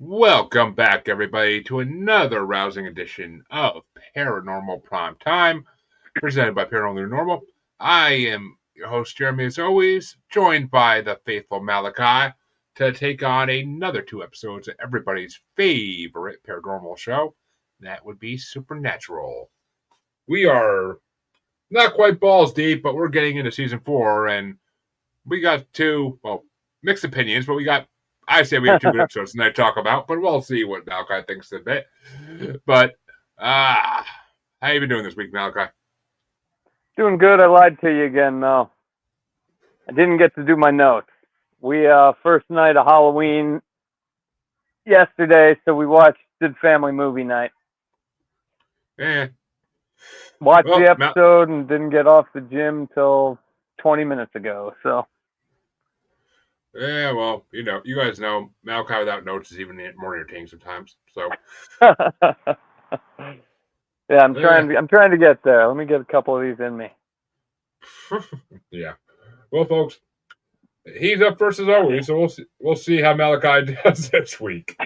Welcome back, everybody, to another rousing edition of Paranormal Primetime, presented by Paranormal Normal. I am your host, Jeremy, as always, joined by the faithful Malachi to take on another two episodes of everybody's favorite paranormal show. That would be Supernatural. We are not quite balls deep, but we're getting into season 4, and we got mixed opinions, but I say we have two good episodes tonight to talk about, but we'll see what Malachi thinks of it. But, how you been doing this week, Malachi? Doing good. I lied to you again, though. I didn't get to do my notes. We, first night of Halloween yesterday, so we did family movie night. Yeah. Watched the episode and didn't get off the gym till 20 minutes ago, so. Yeah, well, you guys know, Malachi without notes is even more entertaining sometimes, so. Yeah, I'm trying to get there. Let me get a couple of these in me. Yeah. Well, folks, he's up first as always, so we'll see how Malachi does this week.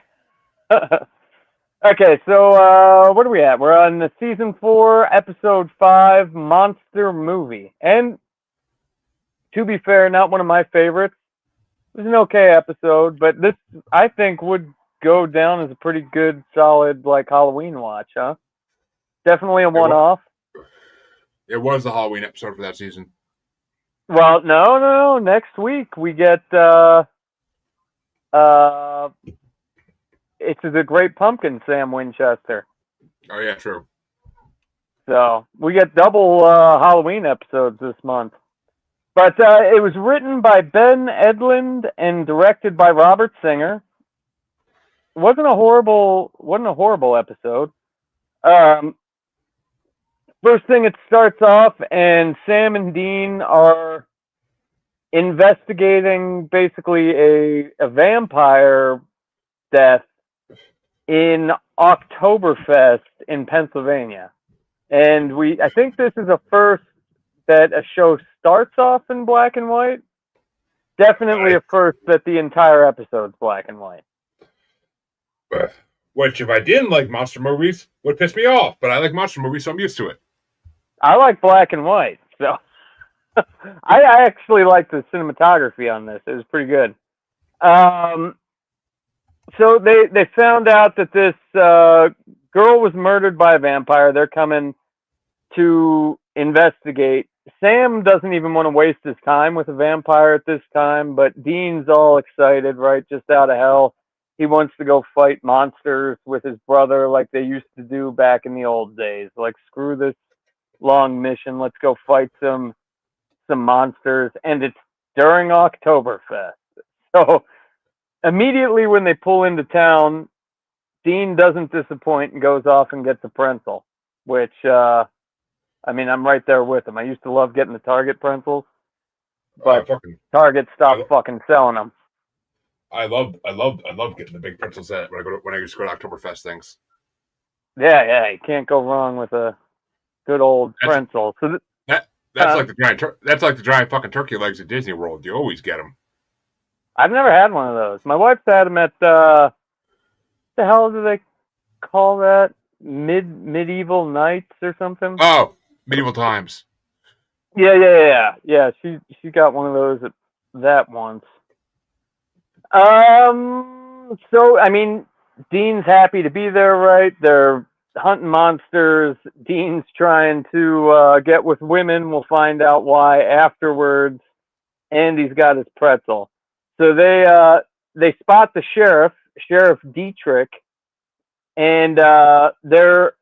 Okay, so what are we at? We're on the season 4, episode 5, Monster Movie. And to be fair, not one of my favorites. It was an okay episode, but this, I think, would go down as a pretty good, solid, Halloween watch, huh? Definitely a one-off. It was the Halloween episode for that season. Well, no. Next week we get it's The Great Pumpkin, Sam Winchester. Oh yeah, true. So we get double Halloween episodes this month. But it was written by Ben Edlund and directed by Robert Singer. It wasn't a horrible episode. First thing, it starts off, and Sam and Dean are investigating basically a vampire death in Oktoberfest in Pennsylvania. And I think this is a first that a show starts off in black and white. Definitely a first that the entire episode's black and white. Which, if I didn't like monster movies, would piss me off. But I like monster movies, so I'm used to it. I like black and white, so I actually like the cinematography on this. It was pretty good. So they found out that this girl was murdered by a vampire. They're coming to investigate. Sam doesn't even want to waste his time with a vampire at this time, but Dean's all excited, right? Just out of hell. He wants to go fight monsters with his brother like they used to do back in the old days. Like, screw this long mission. Let's go fight some monsters. And it's during Oktoberfest. So immediately when they pull into town, Dean doesn't disappoint and goes off and gets a pretzel, which, I'm right there with him. I used to love getting the Target pretzels, but Target stopped fucking selling them. I love getting the big pretzel set when I used to go to Oktoberfest things. Yeah, you can't go wrong with a good old pretzel. So that's like the giant fucking turkey legs at Disney World. You always get them. I've never had one of those. My wife's had them at what the hell do they call that? Medieval Nights or something? Oh, Medieval Times. Yeah. She got one of those at that once. So Dean's happy to be there, right? They're hunting monsters. Dean's trying to get with women. We'll find out why afterwards. And he's got his pretzel. So they spot the Sheriff Dietrich, and they're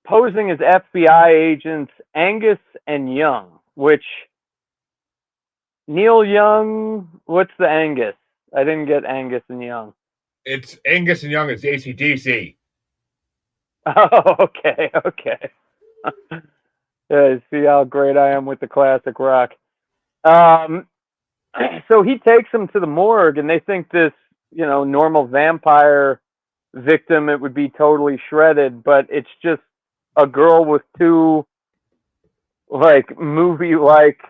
posing as FBI agents Angus and Young, which Neil Young, what's the Angus? I didn't get Angus and Young. It's Angus and Young, it's AC/DC. Oh, okay. Yeah, see how great I am with the classic rock. So he takes them to the morgue, and they think this, normal vampire victim, it would be totally shredded, but it's just a girl with two, movie-like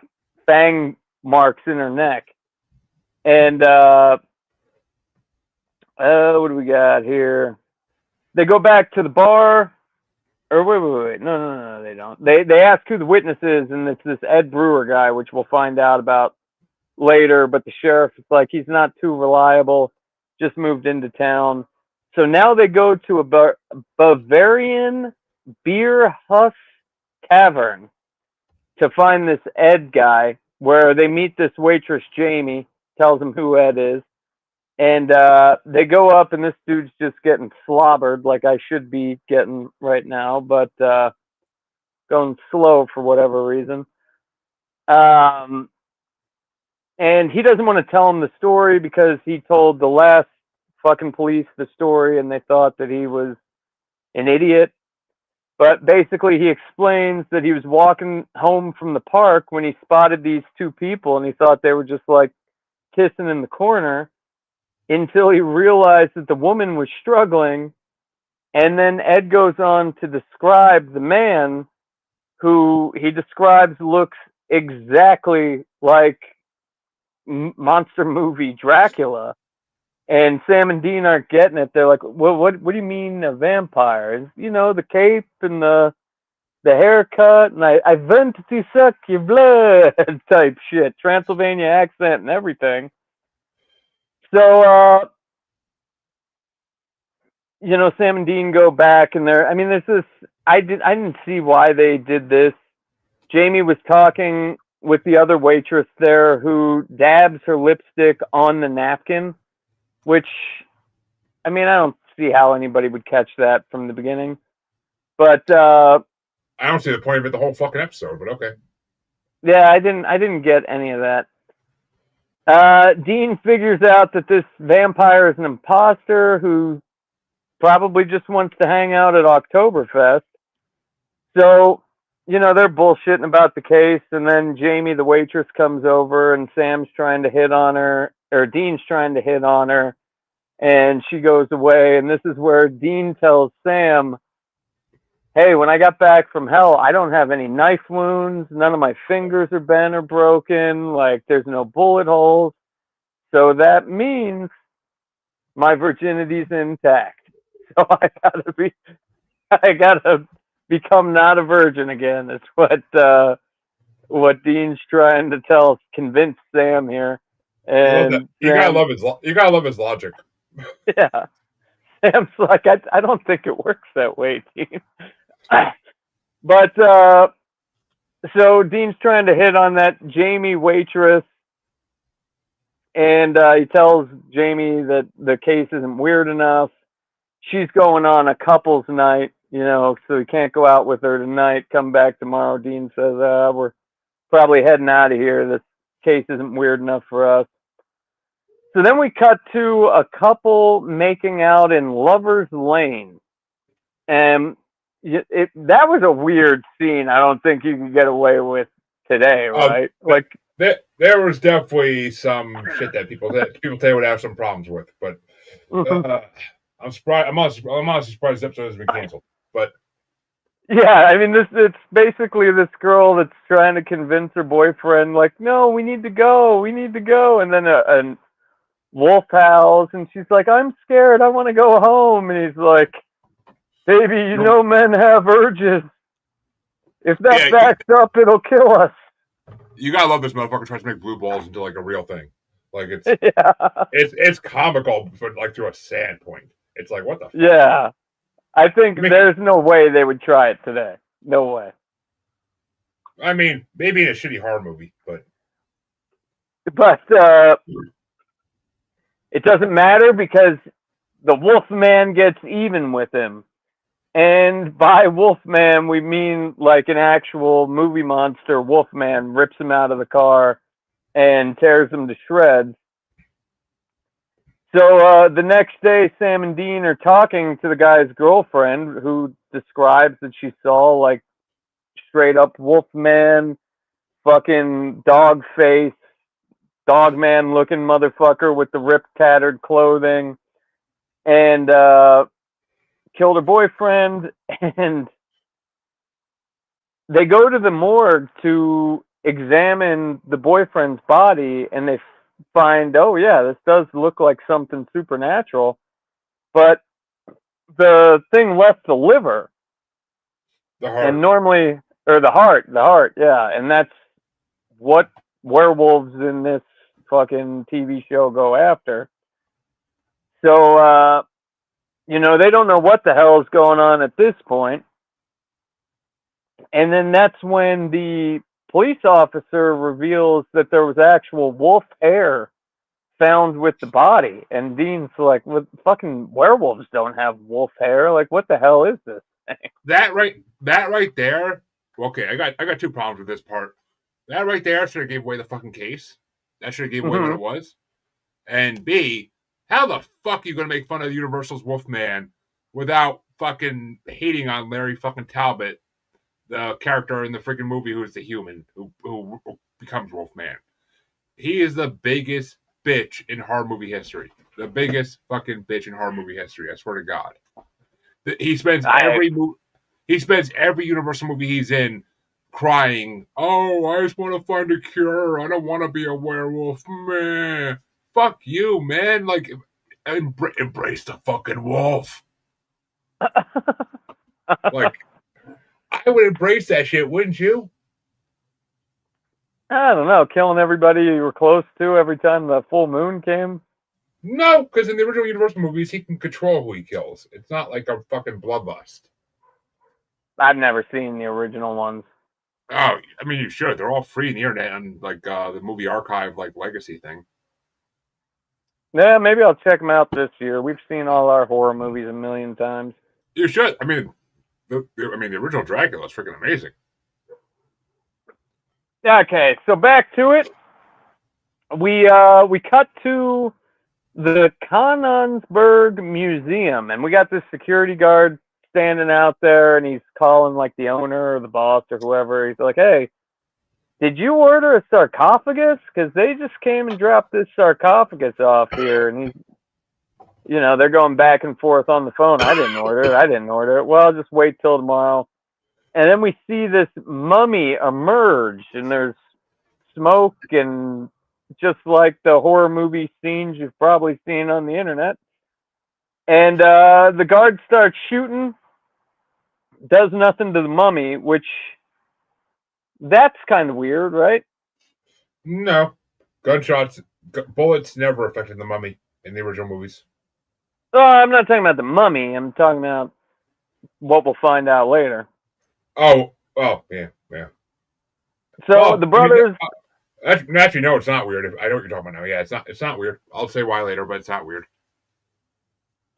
fang marks in her neck. And What do we got here? They go back to the bar. Or wait. No, they don't. They ask who the witness is, and it's this Ed Brewer guy, which we'll find out about later. But the sheriff is like, he's not too reliable. Just moved into town. So now they go to a Bavarian beer husk tavern to find this Ed guy, where they meet this waitress, Jamie, tells them who Ed is. And they go up, and this dude's just getting slobbered like I should be getting right now, but going slow for whatever reason. Um, and he doesn't want to tell him the story because he told the last fucking police the story, and they thought that he was an idiot. But basically, he explains that he was walking home from the park when he spotted these two people, and he thought they were just like kissing in the corner until he realized that the woman was struggling. And then Ed goes on to describe the man who he describes looks exactly like monster movie Dracula. And Sam and Dean aren't getting it. They're like, well, what do you mean a vampire? And, you know, the cape and the haircut, and I want to suck your blood type shit. Transylvania accent and everything. So, you know, Sam and Dean go back, and I mean, there's this. I didn't see why they did this. Jamie was talking with the other waitress there, who dabs her lipstick on the napkin, which, I mean, I don't see how anybody would catch that from the beginning. But I don't see the point of it the whole fucking episode, but okay. Yeah, I didn't get any of that. Dean figures out that this vampire is an imposter who probably just wants to hang out at Oktoberfest. So, you know, they're bullshitting about the case, and then Jamie, the waitress, comes over, and Sam's trying to hit on her, or Dean's trying to hit on her, and she goes away, and this is where Dean tells Sam, hey, when I got back from hell, I don't have any knife wounds, none of my fingers are bent or broken, like, there's no bullet holes, so that means my virginity's intact. So I gotta become not a virgin again. Is what Dean's trying to convince Sam here. And you gotta love his logic. Yeah, Sam's like, I don't think it works that way, Dean. But so Dean's trying to hit on that Jamie waitress, and he tells Jamie that the case isn't weird enough. She's going on a couple's night, you know, so he can't go out with her tonight. Come back tomorrow. Dean says, we're probably heading out of here. This case isn't weird enough for us. So then we cut to a couple making out in Lover's Lane. And that was a weird scene. I don't think you can get away with today, right? There was definitely some shit that people today would have some problems with, but I'm surprised. I'm honestly surprised this episode has been canceled. But yeah, I mean, it's basically this girl that's trying to convince her boyfriend, like, no, we need to go, and then a wolf howls, and she's like, I'm scared, I want to go home, and he's like, baby, you know men have urges. If that backs up, it'll kill us. You gotta love this motherfucker tries to make blue balls into like a real thing. Like it's comical, but like to a sad point. It's like, what the fuck? Yeah. I think there's no way they would try it today. No way. I mean, maybe in a shitty horror movie, but it doesn't matter because the Wolfman gets even with him. And by Wolfman, we mean like an actual movie monster. Wolfman rips him out of the car and tears him to shreds. So the next day, Sam and Dean are talking to the guy's girlfriend, who describes that she saw like straight up Wolfman, fucking dog face, dogman looking motherfucker with the ripped, tattered clothing, and killed her boyfriend. And they go to the morgue to examine the boyfriend's body, and they find, oh yeah, this does look like something supernatural. but the thing left the liver, The and heart. normally, or the heart, yeah, and that's what werewolves in this fucking TV show go after. So, they don't know what the hell is going on at this point. And then that's when the police officer reveals that there was actual wolf hair found with the body. And Dean's like, well, fucking werewolves don't have wolf hair. Like, what the hell is this thing? That right there. Okay, I got two problems with this part. That right there should have gave away the fucking case. That should have gave away what Mm-hmm. it was. And B, how the fuck are you gonna make fun of Universal's Wolfman without fucking hating on Larry fucking Talbot, the character in the freaking movie who's the human who becomes Wolfman? He is the biggest bitch in horror movie history. The biggest fucking bitch in horror movie history. I swear to God. He spends I every Universal movie he's in crying. Oh, I just want to find a cure. I don't want to be a werewolf, man. Fuck you, man. Like, embrace the fucking wolf. Like, I would embrace that shit, wouldn't you? I don't know, killing everybody you were close to every time the full moon came. No, because in the original Universal movies, he can control who he kills. It's not like a fucking bloodlust. I've never seen the original ones. Oh, I mean, you should. They're all free on the internet on like the movie archive, like legacy thing. Yeah, maybe I'll check them out this year. We've seen all our horror movies a million times. You should. I mean, the original Dracula is freaking amazing. Okay, so back to it. We cut to the Canonsburg Museum, and we got this security guard standing out there, and he's calling like the owner or the boss or whoever. He's like, "Hey, did you order a sarcophagus? Because they just came and dropped this sarcophagus off here." And he's, they're going back and forth on the phone. I didn't order it. I didn't order it. Well, just wait till tomorrow. And then we see this mummy emerge, and there's smoke, and just like the horror movie scenes you've probably seen on the internet. And the guard starts shooting, does nothing to the mummy, which that's kind of weird, right? No, gunshots, bullets never affected the mummy in the original movies. Oh, I'm not talking about the mummy. I'm talking about what we'll find out later. Oh, yeah. So the brothers. Actually, no, it's not weird. I know what you're talking about now. Yeah, it's not weird. I'll say why later, but it's not weird.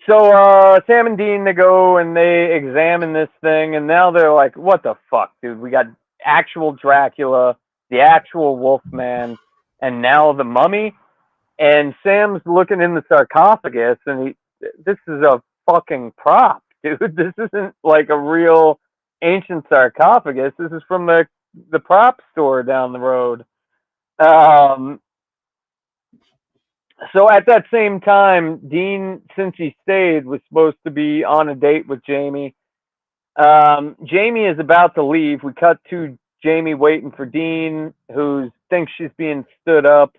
So Sam and Dean, they go and they examine this thing, and now they're like, "What the fuck, dude? We got actual Dracula, the actual Wolfman, and now the mummy." And Sam's looking in the sarcophagus, and this is a fucking prop, dude. This isn't like a real ancient sarcophagus. This is from the prop store down the road. So at that same time, Dean, since he stayed, was supposed to be on a date with Jamie. Jamie is about to leave. We cut to Jamie waiting for Dean, who thinks she's being stood up,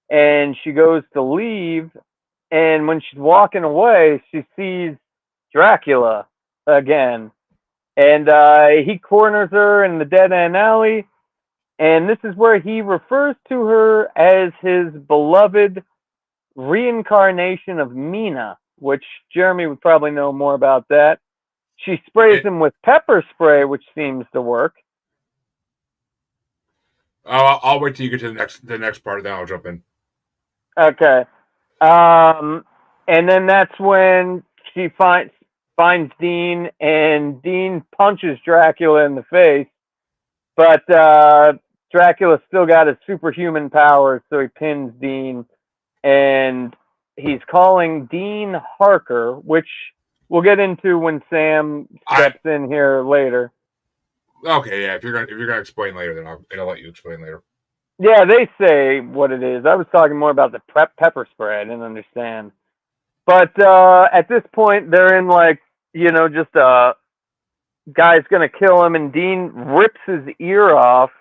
and she goes to leave. And when she's walking away, she sees Dracula again. And he corners her in the dead end alley. And this is where he refers to her as his beloved reincarnation of Mina, which Jeremy would probably know more about that. She sprays him with pepper spray, which seems to work. I'll wait till you get to the next part, then I'll jump in. Okay. And then that's when she finds Dean, and Dean punches Dracula in the face. But Dracula still got his superhuman powers, so he pins Dean. And he's calling Dean Harker, which we'll get into when Sam steps in here later. Okay, yeah. If you're gonna explain later, then I'll let you explain later. Yeah, they say what it is. I was talking more about the pepper spray. I didn't understand. But at this point, they're in just a guy's gonna kill him, and Dean rips his ear off,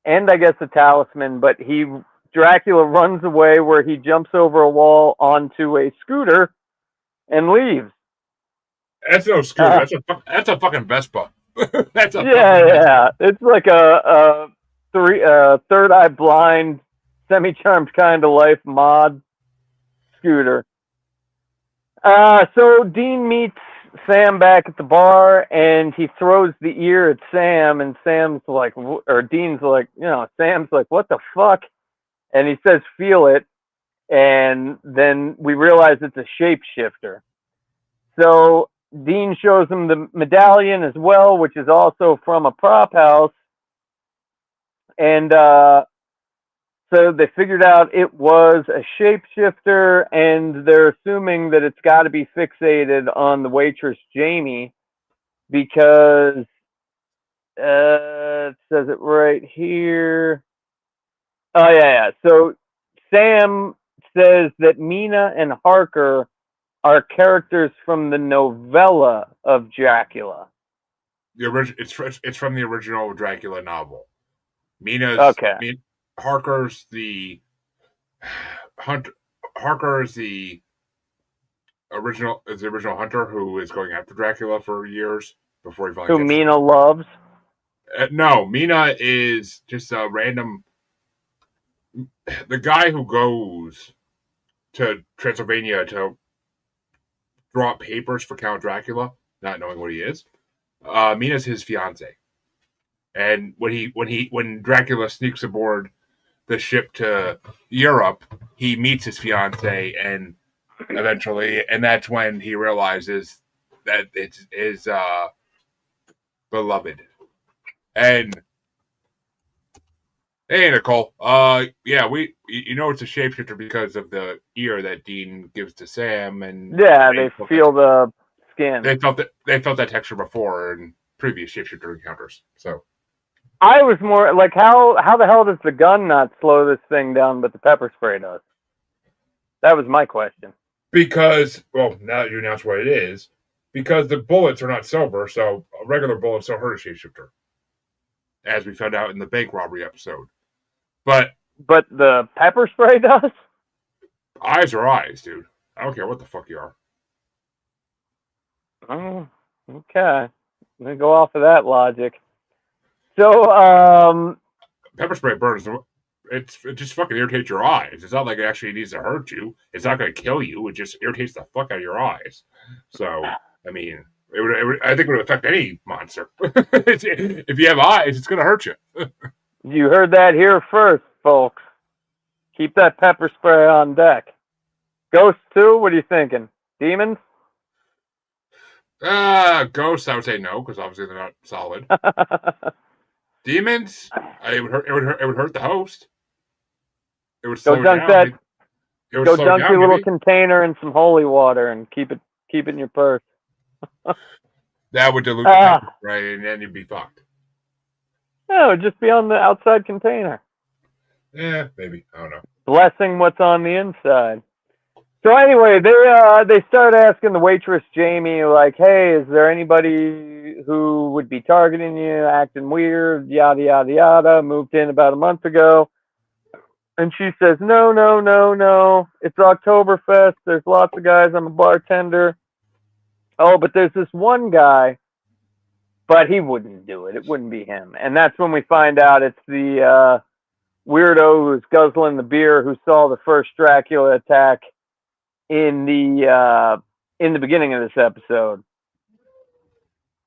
and I guess a talisman. But Dracula runs away, where he jumps over a wall onto a scooter, and leaves. That's no scooter. That's a fucking Vespa. That's a fucking Yeah, Vespa. yeah. It's like a third eye blind, semi charmed kind of life mod scooter. So Dean meets Sam back at the bar, and he throws the ear at Sam, and Sam's like, or Dean's like, Sam's like, what the fuck? And he says, feel it, and then we realize it's a shapeshifter. So Dean shows him the medallion as well, which is also from a prop house, and so they figured out it was a shapeshifter, and they're assuming that it's got to be fixated on the waitress Jamie because it says it right here. Oh yeah. So Sam says that Mina and Harker are characters from the novella of Dracula. It's from the original Dracula novel. Okay. Harker's the hunter. Harker is the original hunter who is going after Dracula for years before he finally Who gets Mina loves. No, Mina is just a random. The guy who goes to Transylvania to draw up papers for Count Dracula, not knowing what he is. Mina's his fiance, and when Dracula sneaks aboard the ship to Europe, he meets his fiance, and eventually, and that's when he realizes that it's his beloved. And hey, Nicole. Yeah, it's a shapeshifter because of the ear that Dean gives to Sam, and Yeah, they feel the skin. They felt that texture before in previous shapeshifter encounters. So I was more like, how the hell does the gun not slow this thing down, but the pepper spray does? That was my question. Because, well, now that you announce what it is, because the bullets are not silver, so a regular bullet still hurt a shapeshifter, as we found out in the bank robbery episode. But the pepper spray does? Eyes are eyes, dude. I don't care what the fuck you are. Oh, okay. Let me go off of that logic. So, pepper spray burns. It just fucking irritates your eyes. It's not like it actually needs to hurt you. It's not going to kill you. It just irritates the fuck out of your eyes. So, I mean, I think it would affect any monster. If you have eyes, it's going to hurt you. You heard that here first, folks. Keep that pepper spray on deck. Ghosts too? What are you thinking? Demons? Ghosts, I would say no, because obviously they're not solid. Demons, it would hurt the host. It would slow down. Go dunk your little container in some holy water and keep it in your purse. That would dilute the pepper spray, and then you'd be fucked. No, just be on the outside container. Yeah, maybe. I don't know. Blessing what's on the inside. So anyway, they start asking the waitress Jamie, like, hey, is there anybody who would be targeting you, acting weird, yada yada yada, moved in about a month ago. And she says, no. It's Oktoberfest. There's lots of guys. I'm a bartender. Oh, but there's this one guy, but he wouldn't do it. It wouldn't be him. And that's when we find out it's the weirdo who's guzzling the beer who saw the first Dracula attack in the beginning of this episode.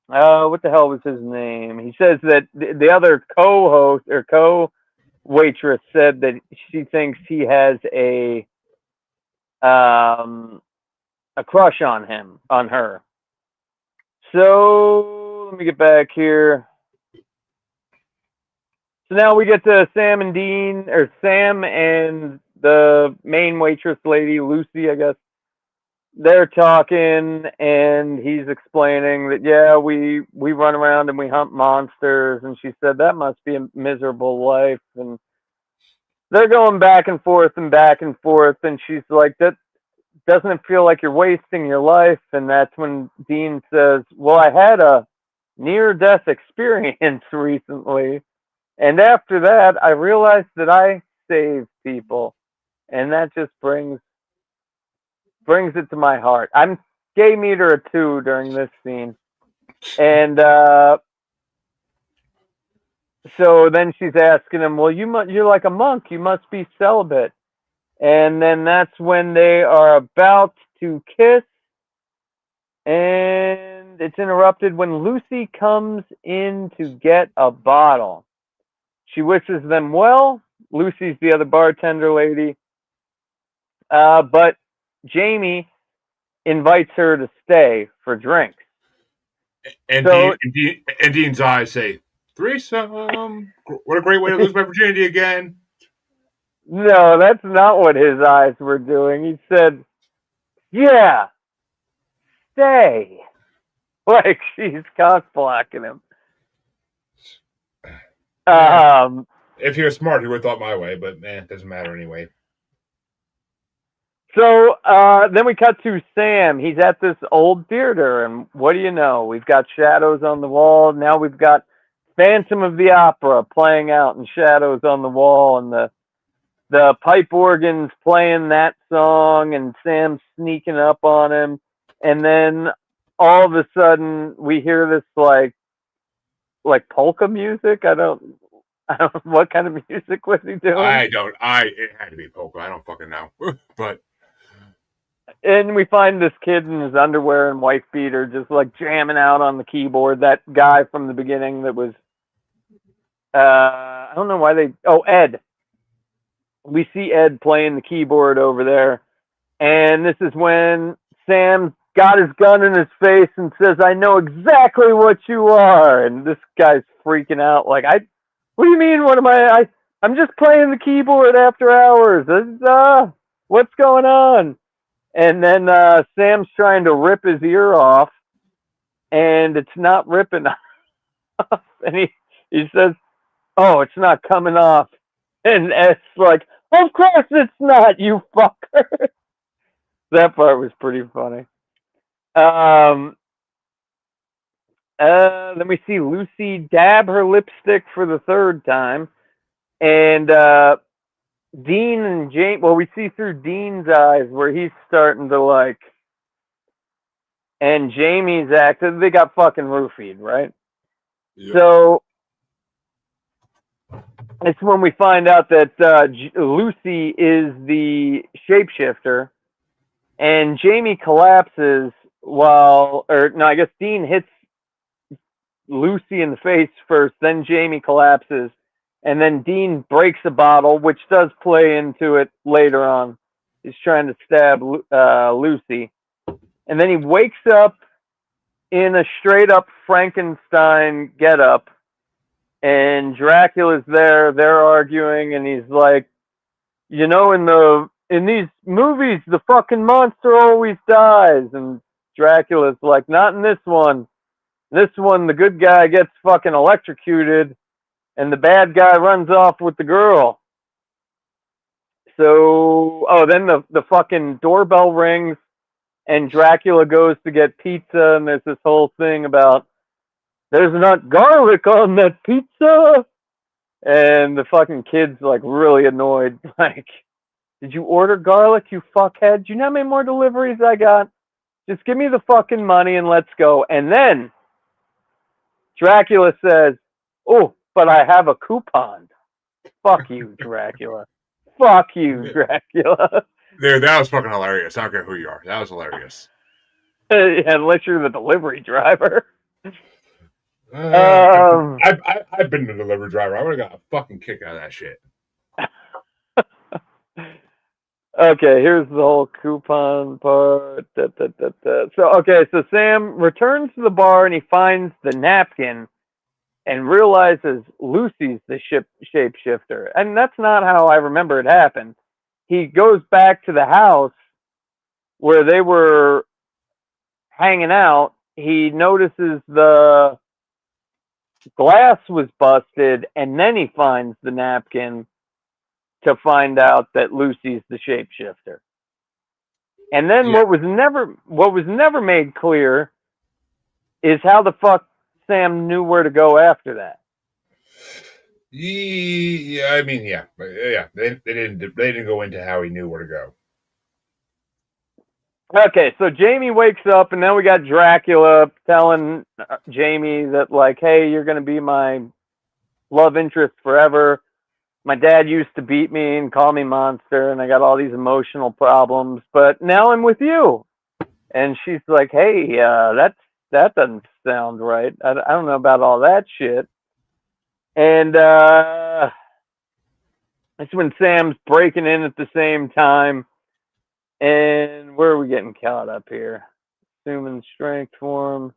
What the hell was his name? He says that the other co-host or co-waitress said that she thinks he has a crush on her. So let me get back here. So now we get to Sam and the main waitress lady, Lucy, I guess. They're talking, and he's explaining that, yeah, we run around and we hunt monsters. And she said, that must be a miserable life. And they're going back and forth. And she's like, that doesn't it feel like you're wasting your life? And that's when Dean says, well, I had a near-death experience recently. And after that, I realized that I saved people. And that just brings it to my heart. I'm gay meter a 2 during this scene. And so then she's asking him, well, you're like a monk. You must be celibate. And then that's when they are about to kiss. And it's interrupted when Lucy comes in to get a bottle. She wishes them well. Lucy's the other bartender lady. But Jamie invites her to stay for drinks. And, So, Dean's eyes say, threesome. What a great way to lose my virginity again. no, that's not what his eyes were doing. He said, yeah, stay. Like she's cock blocking him. If he was smart, he would have thought my way, but it doesn't matter anyway. So then we cut to Sam. He's at this old theater, and what do you know? We've got shadows on the wall. Now we've got Phantom of the Opera playing out in shadows on the wall, and the pipe organ's playing that song, and Sam's sneaking up on him. And then all of a sudden, we hear this like polka music. I don't what kind of music was he doing? It had to be polka. I don't fucking know. But and we find this kid in his underwear and wife beater just like jamming out on the keyboard. That guy from the beginning that was I don't know why Ed. We see Ed playing the keyboard over there. And this is when Sam got his gun in his face and says, I know exactly what you are. And this guy's freaking out like, what do you mean? What am I'm just playing the keyboard after hours. What's going on? And then Sam's trying to rip his ear off, and it's not ripping off. And he says, oh, it's not coming off. And Ed's like, of course it's not, you fucker. That part was pretty funny. Then we see Lucy dab her lipstick for the third time. And Dean and Jane, well, we see through Dean's eyes where he's starting to like, and Jamie's acting, they got fucking roofied, right? Yep. So it's when we find out that Lucy is the shapeshifter, and Jamie collapses I guess Dean hits Lucy in the face first, then Jamie collapses, and then Dean breaks a bottle, which does play into it later on. He's trying to stab Lucy. And then he wakes up in a straight-up Frankenstein getup, and Dracula's there. They're arguing, and he's like, you know, in these movies, the fucking monster always dies. And Dracula's like, not in this one. This one, the good guy gets fucking electrocuted, and the bad guy runs off with the girl. So, then the fucking doorbell rings, and Dracula goes to get pizza, and there's this whole thing about, there's not garlic on that pizza. And the fucking kid's like really annoyed. Like, did you order garlic, you fuckhead? Do you know how many more deliveries I got? Just give me the fucking money and let's go. And then Dracula says, oh, but I have a coupon. Fuck you, Dracula. Fuck you, Dracula. Dude, that was fucking hilarious. I don't care who you are. That was hilarious. Unless you're the delivery driver. I've been a delivery driver. I would have got a fucking kick out of that shit. Okay, here's the whole coupon part. So Sam returns to the bar and he finds the napkin and realizes Lucy's the shapeshifter. And that's not how I remember it happened. He goes back to the house where they were hanging out. He notices the glass was busted, and then he finds the napkin to find out that Lucy's the shapeshifter. And then what was never made clear is how the fuck Sam knew where to go after that. Yeah, I mean, they didn't go into how he knew where to go. Okay, so Jamie wakes up, and now we got Dracula telling Jamie that, like, hey, you're going to be my love interest forever. My dad used to beat me and call me monster, and I got all these emotional problems, but now I'm with you. And she's like, hey, that doesn't sound right. I don't know about all that shit. And that's when Sam's breaking in at the same time. And where are we getting caught up here? Assuming strength form.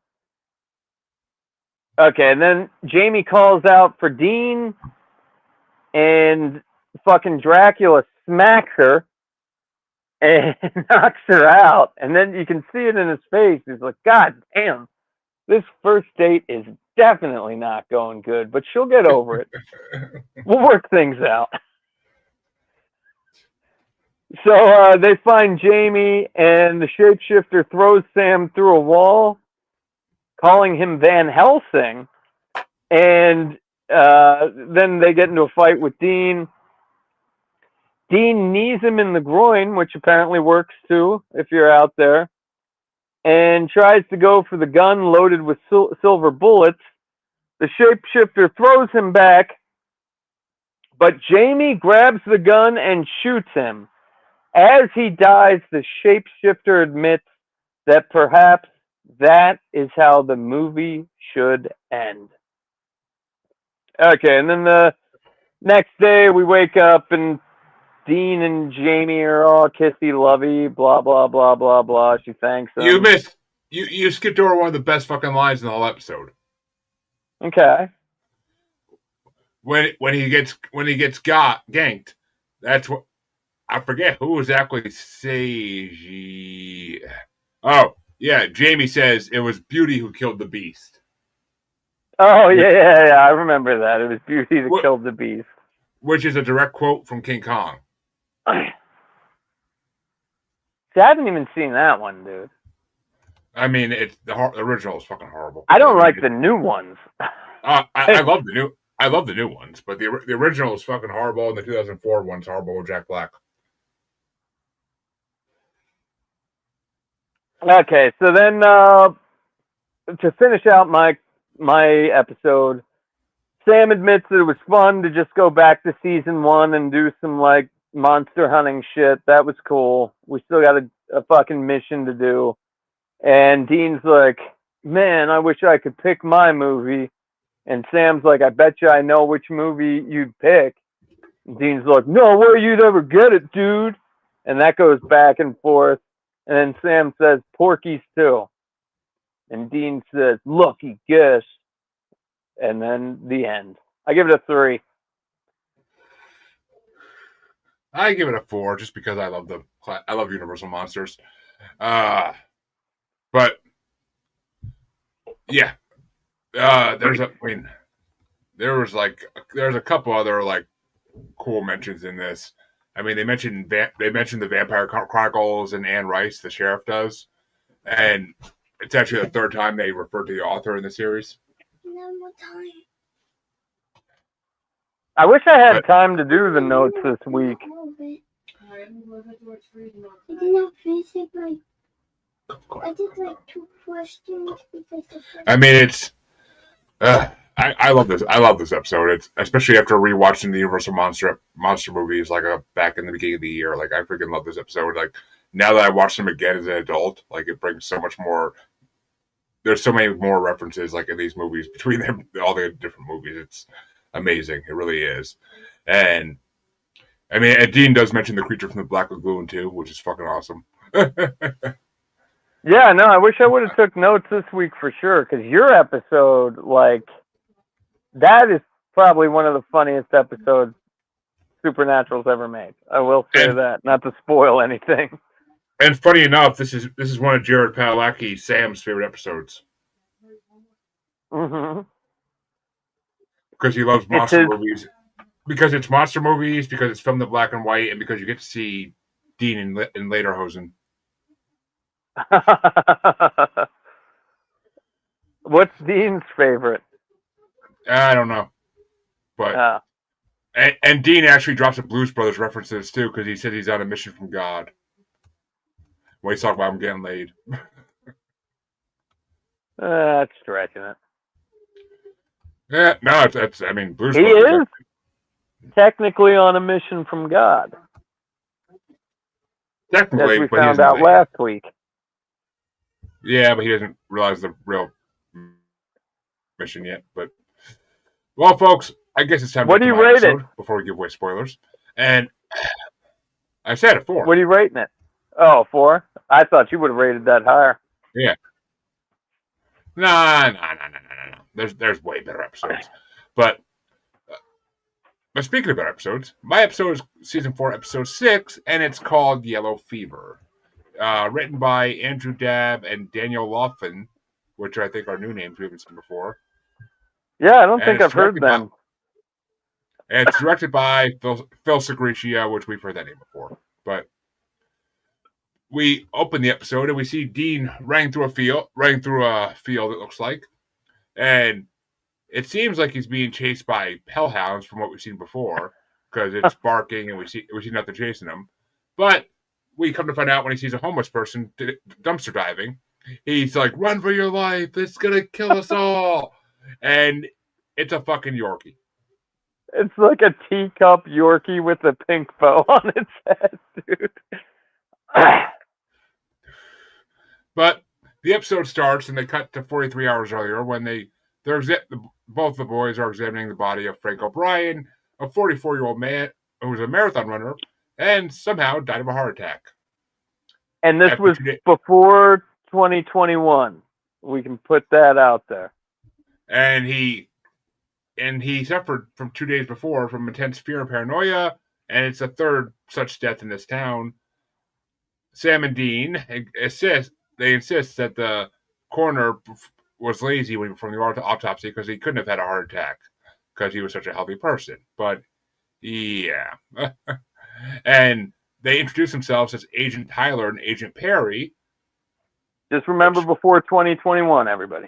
Okay, and then Jamie calls out for Dean, and fucking Dracula smacks her and knocks her out. And then you can see it in his face. He's like, God damn, this first date is definitely not going good, but she'll get over it. We'll work things out. So they find Jamie, and the shapeshifter throws Sam through a wall, calling him Van Helsing. And then they get into a fight with Dean. Dean knees him in the groin, which apparently works too, if you're out there, and tries to go for the gun loaded with silver bullets. The shapeshifter throws him back, but Jamie grabs the gun and shoots him. As he dies, the shapeshifter admits that perhaps that is how the movie should end. Okay, and then the next day we wake up and Dean and Jamie are all kissy lovey, blah blah blah blah blah. She thanks him. You missed. You skipped over one of the best fucking lines in the whole episode. Okay. When he gets ganked, that's what I forget who exactly Seiji. Oh yeah, Jamie says it was Beauty who killed the beast. Oh yeah. I remember that. It was Beauty that killed the beast, which is a direct quote from King Kong. See, I haven't even seen that one, dude. I mean, it's the original is fucking horrible. I don't like the new ones. I love the new ones, but the original is fucking horrible, and the 2004 one's horrible with Jack Black. Okay, so then to finish out my episode, Sam admits that it was fun to just go back to season 1 and do some like monster hunting shit. That was cool. We still got a fucking mission to do. And Dean's like, man, I wish I could pick my movie. And Sam's like, I bet you I know which movie you'd pick. And Dean's like, no way you'd ever get it, dude. And that goes back and forth. And then Sam says, Porky's too. And Dean says, lucky guess. And then the end. I give it a 3. I give it a 4 just because I love Universal Monsters. But yeah, there's a couple other like cool mentions in this. I mean, they mentioned the Vampire Chronicles and Anne Rice, the sheriff does, and it's actually the third time they referred to the author in the series. No more time. I wish I had time to do the notes this week. I did not finish it, like, I did like 2 questions. I mean, it's. I love this. I love this episode. It's especially after rewatching the Universal monster movies like back in the beginning of the year. Like I freaking love this episode. Like now that I watch them again as an adult, like it brings so much more. There's so many more references like in these movies between them, all the different movies. It's amazing. It really is. And I mean, and Dean does mention the creature from the Black Lagoon too, which is fucking awesome. Yeah, no, I wish I would have took notes this week for sure, because your episode, like, that is probably one of the funniest episodes Supernatural's ever made. I will say that, not to spoil anything. And funny enough, this is one of Jared Padalecki, Sam's favorite episodes. Mm-hmm. Because he loves monster movies. Because it's monster movies, because it's filmed in black and white, and because you get to see Dean in Lederhosen. What's Dean's favorite? I don't know. But and Dean actually drops a Blues Brothers references too, because he said he's on a mission from God. when he's talking about him getting laid. That's stretching it. Yeah, no, it's I mean, Blue's He is technically on a mission from God, technically, as we but he found doesn't out last week. Yeah, but he doesn't realize the real mission yet. But well, folks, I guess it's time to What get do to you my rate it? episode before we give away spoilers. And I said a 4. What are you rating it? Oh, 4? I thought you would have rated that higher. Yeah. No. There's way better episodes. But speaking of better episodes, my episode is season 4, episode 6, and it's called Yellow Fever. Written by Andrew Dabb and Daniel Laughlin, which I think are new names we haven't seen before. Yeah, I don't think I've heard them. And it's directed by Phil Segretia, which we've heard that name before. But we open the episode and we see Dean running through a field, it looks like. And it seems like he's being chased by hellhounds from what we've seen before, because it's barking and we see nothing chasing him. But we come to find out when he sees a homeless person dumpster diving, he's like, "Run for your life! It's gonna kill us all!" And it's a fucking Yorkie. It's like a teacup Yorkie with a pink bow on its head, dude. But the episode starts and they cut to 43 hours earlier when both the boys are examining the body of Frank O'Brien, a 44-year-old man who was a marathon runner and somehow died of a heart attack. And this was before 2021. We can put that out there. And he suffered from 2 days before from intense fear and paranoia, and it's the third such death in this town. Sam and Dean insist that the coroner was lazy when from the autopsy because he couldn't have had a heart attack because he was such a healthy person. But yeah. And they introduce themselves as Agent Tyler and Agent Perry. Just remember before 2021, everybody.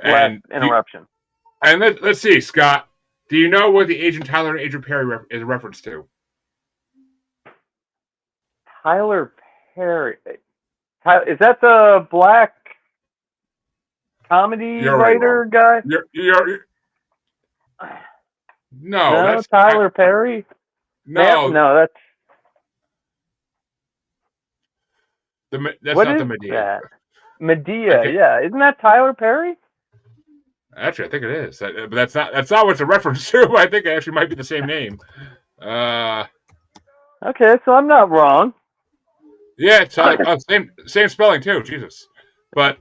Last interruption. And let's see, Scott. Do you know what the Agent Tyler and Agent Perry is a reference to? Tyler Perry. Is that the black comedy writer guy? No, that's Tyler Perry. No, that's not the Medea. Medea, yeah, isn't that Tyler Perry? Actually, I think it is, but that's not what it's a reference to. I think it actually might be the same name. Okay, so I'm not wrong. Yeah, it's same spelling too. Jesus, but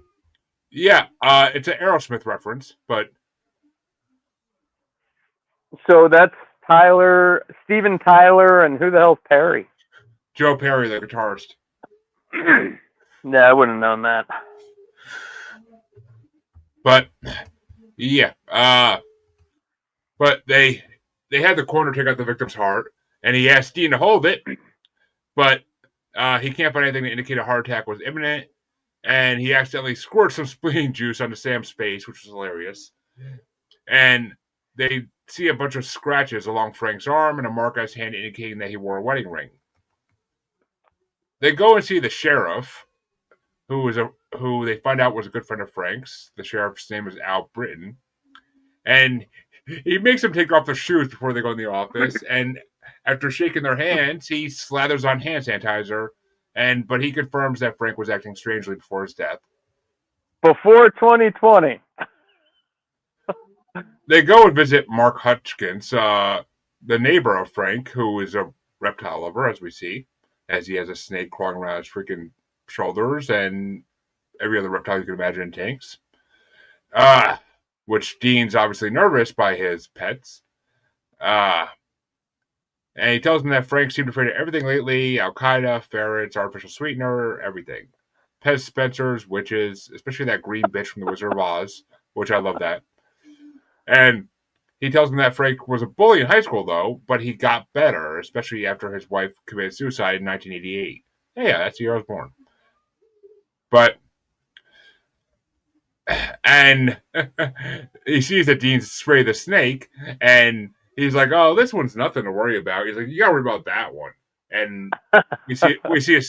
yeah, it's an Aerosmith reference. But so that's Steven Tyler, and who the hell's Perry? Joe Perry, the guitarist. No, I wouldn't have known that. But yeah, but they had the coroner take out the victim's heart, and he asked Dean to hold it, but he can't find anything to indicate a heart attack was imminent, and he accidentally squirted some spleen juice onto Sam's face, which was hilarious. And they see a bunch of scratches along Frank's arm and a mark on his hand indicating that he wore a wedding ring. They go and see the sheriff, who they find out was a good friend of Frank's. The sheriff's name is Al Britton. And he makes them take off their shoes before they go in the office. And after shaking their hands, he slathers on hand sanitizer. But he confirms that Frank was acting strangely before his death. Before 2020. They go and visit Mark Hutchins, the neighbor of Frank, who is a reptile lover, as we see, as he has a snake crawling around his freaking shoulders and every other reptile you can imagine in tanks. Which Dean's obviously nervous by his pets. And he tells him that Frank seemed afraid of everything lately: Al-Qaeda, ferrets, artificial sweetener, everything. Pet dispensers, witches, especially that green bitch from The Wizard of Oz, which I love that. And he tells him that Frank was a bully in high school, though, but he got better, especially after his wife committed suicide in 1988. Yeah, that's the year I was born. But, and he sees that Dean's sprayed the snake, and he's like, "Oh, this one's nothing to worry about." He's like, "You gotta worry about that one." and we see a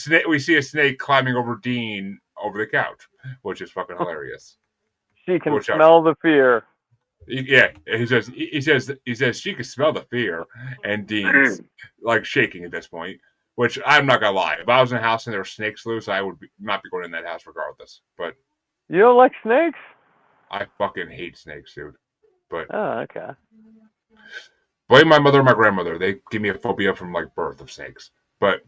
snake climbing over Dean over the couch, which is fucking hilarious. She can smell the fear. Yeah, he says she can smell the fear, and Dean's like shaking at this point. Which I'm not gonna lie, if I was in a house and there were snakes loose, I would not be going in that house regardless. But you don't like snakes? I fucking hate snakes, dude. But okay. Blame my mother and my grandmother. They give me a phobia from like birth of snakes. But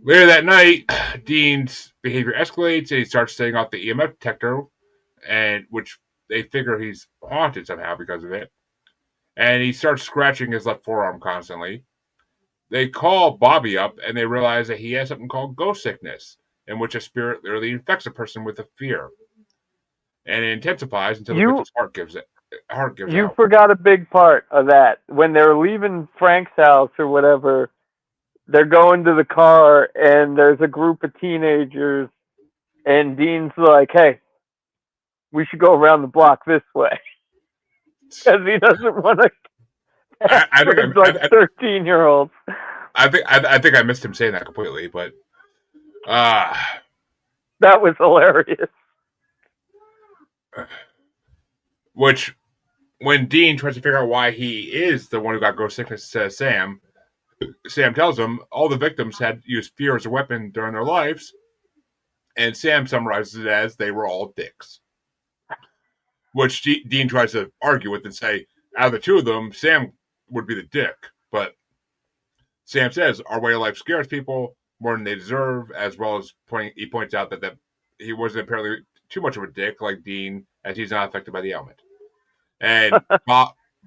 later that night, Dean's behavior escalates and he starts setting off the EMF detector, and which they figure he's haunted somehow because of it. And he starts scratching his left forearm constantly. They call Bobby up and they realize that he has something called ghost sickness, in which a spirit literally infects a person with a fear. And it intensifies until the victim's heart gives out. You forgot a big part of that. When they're leaving Frank's house or whatever, they're going to the car and there's a group of teenagers and Dean's like, hey, we should go around the block this way. Because he doesn't want to I think like 13-year-olds. I think I missed him saying that completely, but that was hilarious. Which, when Dean tries to figure out why he is the one who got ghost sickness to Sam tells him all the victims had used fear as a weapon during their lives, and Sam summarizes it as they were all dicks. Which Dean tries to argue with and say, out of the two of them, Sam would be the dick. But Sam says our way of life scares people more than they deserve, as well as he points out that he wasn't apparently too much of a dick like Dean, as he's not affected by the ailment. And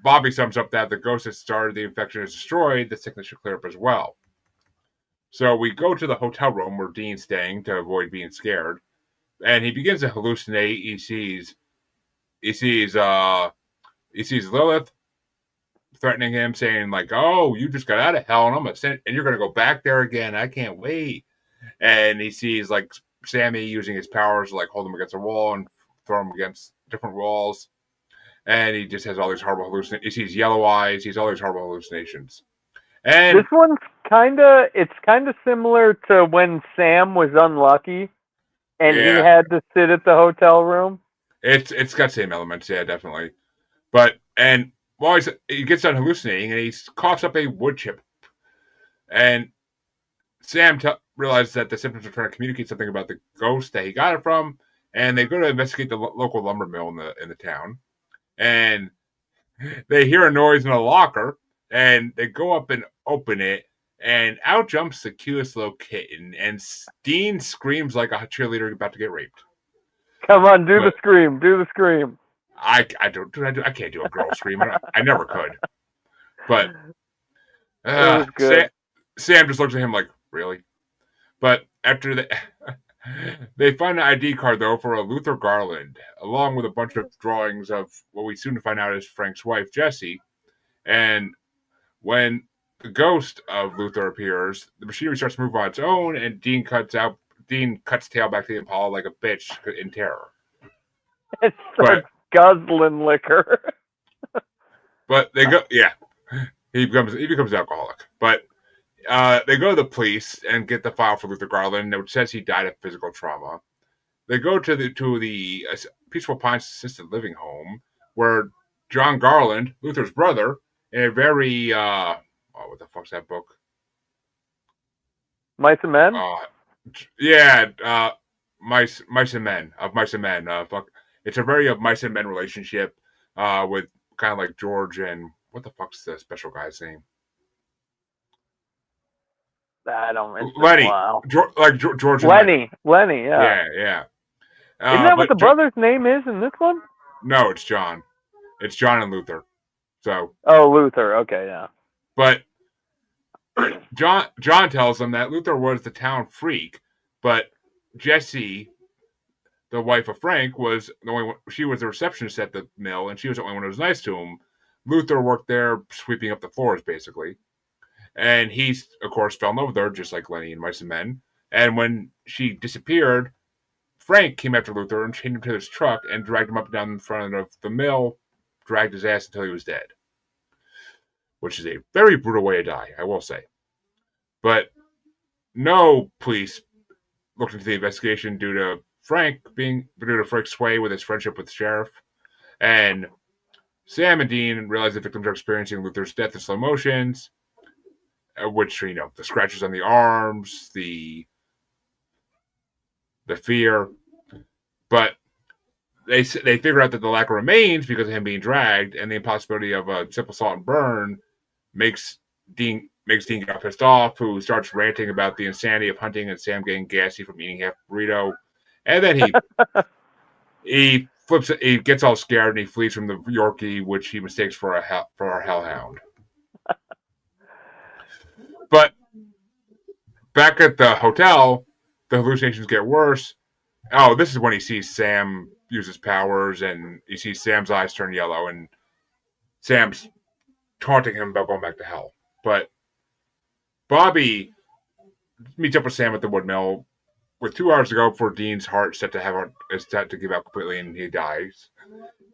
Bobby sums up that the ghost has started, the infection is destroyed, the sickness should clear up as well. So we go to the hotel room where Dean's staying to avoid being scared, and he begins to hallucinate. He sees Lilith threatening him, saying like, "Oh, you just got out of hell, and and you're gonna go back there again. I can't wait." And he sees like Sammy using his powers to like hold him against a wall and throw him against different walls. And he just has all these horrible hallucinations. He sees yellow eyes. He has all these horrible hallucinations. And this one's kind of similar to when Sam was unlucky and he had to sit at the hotel room. It's got same elements, yeah, definitely. But while he gets done hallucinating and he coughs up a wood chip, and Sam realizes that the symptoms are trying to communicate something about the ghost that he got it from, and they go to investigate the local lumber mill in the town, and they hear a noise in a locker, and they go up and open it, and out jumps the cutest little kitten, and Dean screams like a cheerleader about to get raped. Come on, do the scream. Do the scream. I can't do a girl scream. I never could. But Sam just looks at him like, really? But after they find an ID card, though, for a Luther Garland, along with a bunch of drawings of what we soon find out is Frank's wife, Jessie. And when the ghost of Luther appears, the machinery starts to move on its own, and Dean cuts tail back to the Impala like a bitch in terror. It starts guzzling liquor. But they go, yeah. He becomes alcoholic. But they go to the police and get the file for Luther Garland, which says he died of physical trauma. They go to the Peaceful Pines assisted living home, where John Garland, Luther's brother, in a very what the fuck's that book? Mice and Men? Mice and Men. Fuck. It's a very Mice and Men relationship with kind of like George and what the fuck's the special guy's name? I don't remember. Lenny. Wow. George Lenny. Lenny, yeah. Yeah. Isn't that what the brother's name is in this one? No, it's John. It's John and Luther. So. Oh, Luther. Okay, yeah. But John tells them that Luther was the town freak, but Jessie, the wife of Frank, was the only one. She was the receptionist at the mill, and she was the only one who was nice to him. Luther worked there, sweeping up the floors, basically. And he, of course, fell in love with her, just like Lenny and Mice and Men. And when she disappeared, Frank came after Luther and chained him to his truck and dragged him up and down in front of the mill, dragged his ass until he was dead. Which is a very brutal way to die, I will say. But no police looked into the investigation due to Frank's sway with his friendship with the sheriff. And Sam and Dean realize the victims are experiencing Luther's death in slow motions, which, the scratches on the arms, the fear. But they figure out that the lack of remains because of him being dragged, and the impossibility of a simple salt and burn makes Dean get pissed off, who starts ranting about the insanity of hunting and Sam getting gassy from eating half a burrito. And then he gets all scared and he flees from the Yorkie, which he mistakes for a hellhound. But back at the hotel, the hallucinations get worse. Oh, this is when he sees Sam use his powers, and you see Sam's eyes turn yellow, and Sam's taunting him about going back to hell. But Bobby meets up with Sam at the woodmill with 2 hours to go before Dean's heart is set to give out completely, and he dies.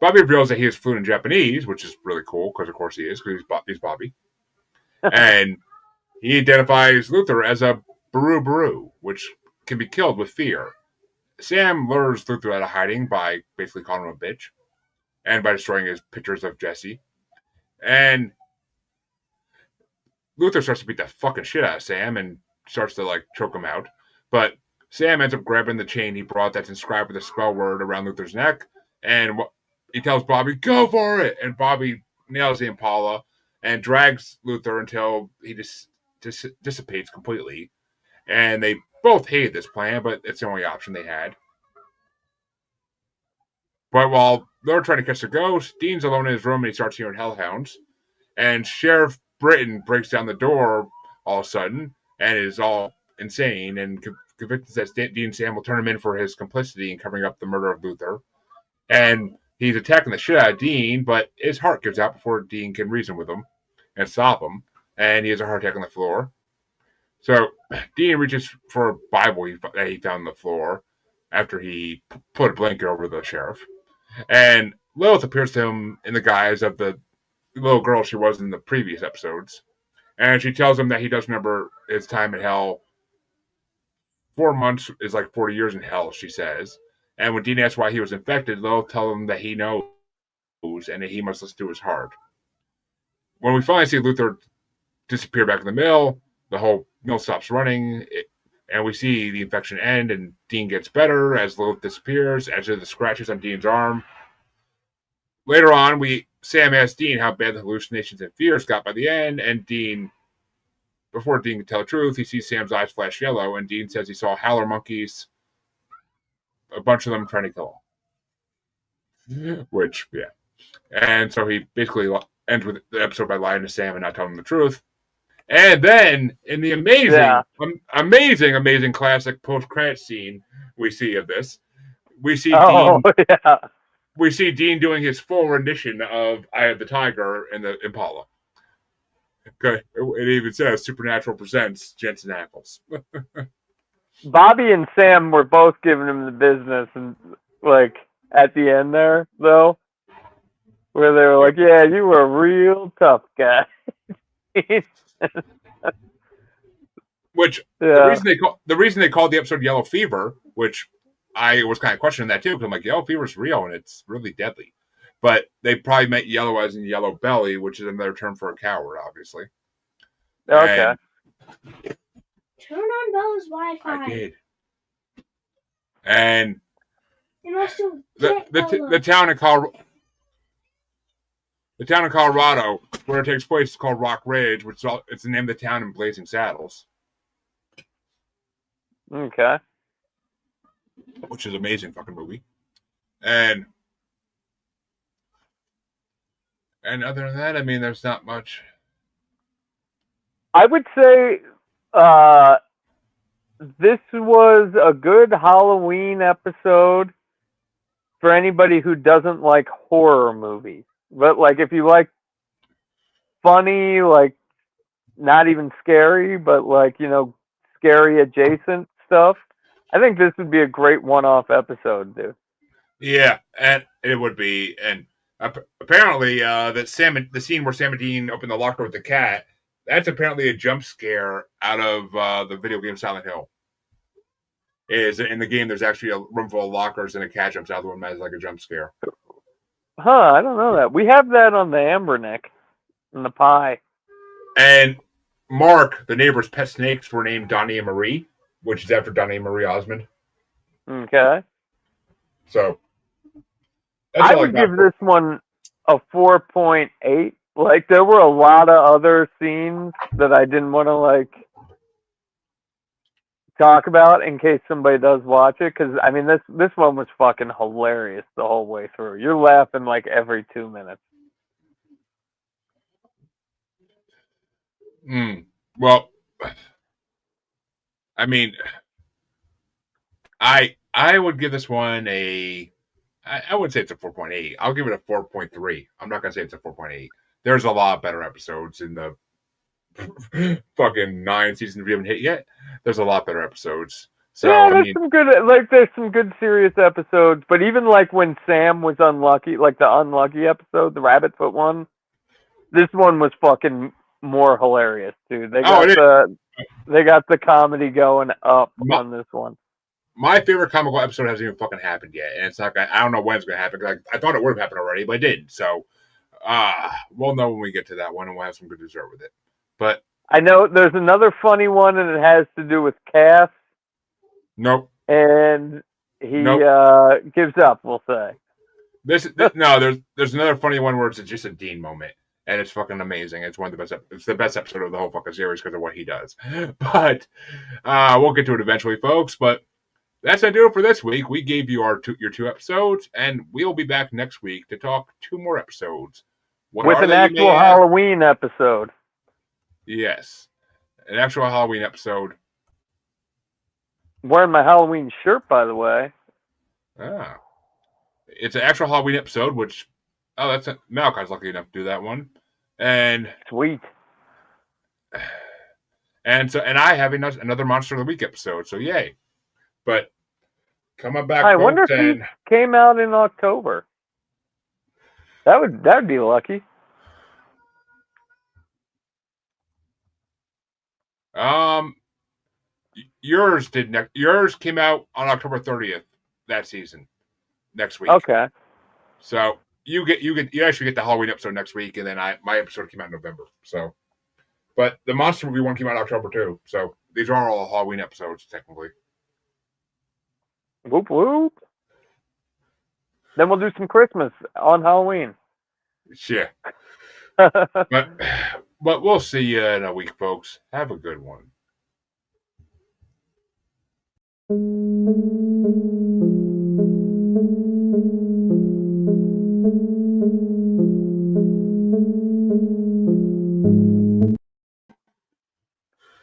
Bobby reveals that he is fluent in Japanese, which is really cool, because of course he is, because he's Bobby. And he identifies Luther as a Baru, which can be killed with fear. Sam lures Luther out of hiding by basically calling him a bitch, and by destroying his pictures of Jesse. And Luther starts to beat the fucking shit out of Sam and starts to choke him out. But Sam ends up grabbing the chain he brought that's inscribed with a spell word around Luther's neck, and he tells Bobby, "Go for it!" And Bobby nails the Impala and drags Luther until he dissipates completely. And they both hated this plan, but it's the only option they had. But while they're trying to catch the ghost, Dean's alone in his room and he starts hearing hellhounds. And Sheriff Britton breaks down the door all of a sudden and is all insane and convicted that Dean and Sam will turn him in for his complicity in covering up the murder of Luther. And he's attacking the shit out of Dean, but his heart gives out before Dean can reason with him and stop him. And he has a heart attack on the floor. So Dean reaches for a Bible that he found on the floor after he put a blanket over the sheriff. And Lilith appears to him in the guise of the little girl she was in the previous episodes. And she tells him that he does remember his time in hell. 4 months is like 40 years in hell, she says. And when Dean asks why he was infected, Lilith tells him that he knows and that he must listen to his heart. When we finally see Luther disappear back in the mill, the whole mill stops running, and we see the infection end, and Dean gets better as Lilith disappears, as are the scratches on Dean's arm. Later on, Sam asks Dean how bad the hallucinations and fears got by the end, and before Dean can tell the truth, he sees Sam's eyes flash yellow, and Dean says he saw howler monkeys, a bunch of them trying to kill him. Which, yeah. And so he basically ends with the episode by lying to Sam and not telling him the truth. And then, in the amazing classic post-credit scene we see of this, we see Dean doing his full rendition of Eye of the Tiger and the Impala. Okay, it even says Supernatural presents Jensen Ackles. Bobby and Sam were both giving him the business, and at the end there, though, where they were like, "Yeah, you were a real tough guy." Which the reason they called the episode Yellow Fever, which I was kind of questioning that too, because I'm like, yellow fever is real and it's really deadly. But they probably meant yellow as in yellow belly, which is another term for a coward, obviously. Okay. Turn on Bella's Wi-Fi. I did. And also the town in Colorado where it takes place is called Rock Ridge, which it's the name of the town in Blazing Saddles. Okay. Which is an amazing fucking movie. And other than that, I mean, there's not much. I would say this was a good Halloween episode for anybody who doesn't like horror movies. But if you like funny, not even scary, but scary adjacent stuff, I think this would be a great one-off episode, dude. Yeah, and it would be. And apparently, the scene where Sam and Dean open the locker with the cat, That's apparently a jump scare out of the video game Silent Hill. Is in the game there's actually a room full of lockers and a cat jumps out of the one as like a jump scare. Huh, I don't know that. We have that on the Ambernick in the pie. And Mark, the neighbor's pet snakes were named Donnie and Marie, which is after Donnie and Marie Osmond. Okay. So that's I all would got give this one a 4.8. Like, there were a lot of other scenes that I didn't want to, like, talk about in case somebody does watch it. Because, I mean, this one was fucking hilarious the whole way through. You're laughing, like, every 2 minutes. Well, I mean, I would give this one I wouldn't say it's a 4.8. I'll give it a 4.3. I'm not gonna say it's a 4.8. There's a lot better episodes in the fucking 9 seasons we haven't hit yet. There's a lot better episodes. So yeah, I mean, there's some good serious episodes, but even like when Sam was unlucky, like the unlucky episode, the rabbit foot one, this one was fucking more hilarious, dude. They got the comedy going up on this one. My favorite comical episode hasn't even fucking happened yet, and it's not. I don't know when it's gonna happen. Cause I thought it would have happened already, but it didn't. So, we'll know when we get to that one, and we'll have some good dessert with it. But I know there's another funny one, and it has to do with Cass. Nope. And he gives up. We'll say. There's another funny one where it's just a Dean moment, and it's fucking amazing. It's one of the best. It's the best episode of the whole fucking series because of what he does. But we'll get to it eventually, folks. But that's gonna do it for this week. We gave you your 2 episodes, and we'll be back next week to talk 2 more episodes. With an actual Halloween episode. Yes, an actual Halloween episode. I'm wearing my Halloween shirt, by the way. Ah, it's an actual Halloween episode, which Malachi's lucky enough to do that one, and sweet. And I have another Monster of the Week episode, so yay! But coming back, I wonder if he came out in October. That'd be lucky. Yours came out on October 30th that season. Next week. Okay. So you actually get the Halloween episode next week, and then my episode came out in November. So, but the monster movie one came out in October too. So these are all Halloween episodes technically. Whoop whoop. Then we'll do some Christmas on Halloween. Yeah. but we'll see you in a week, folks. Have a good one.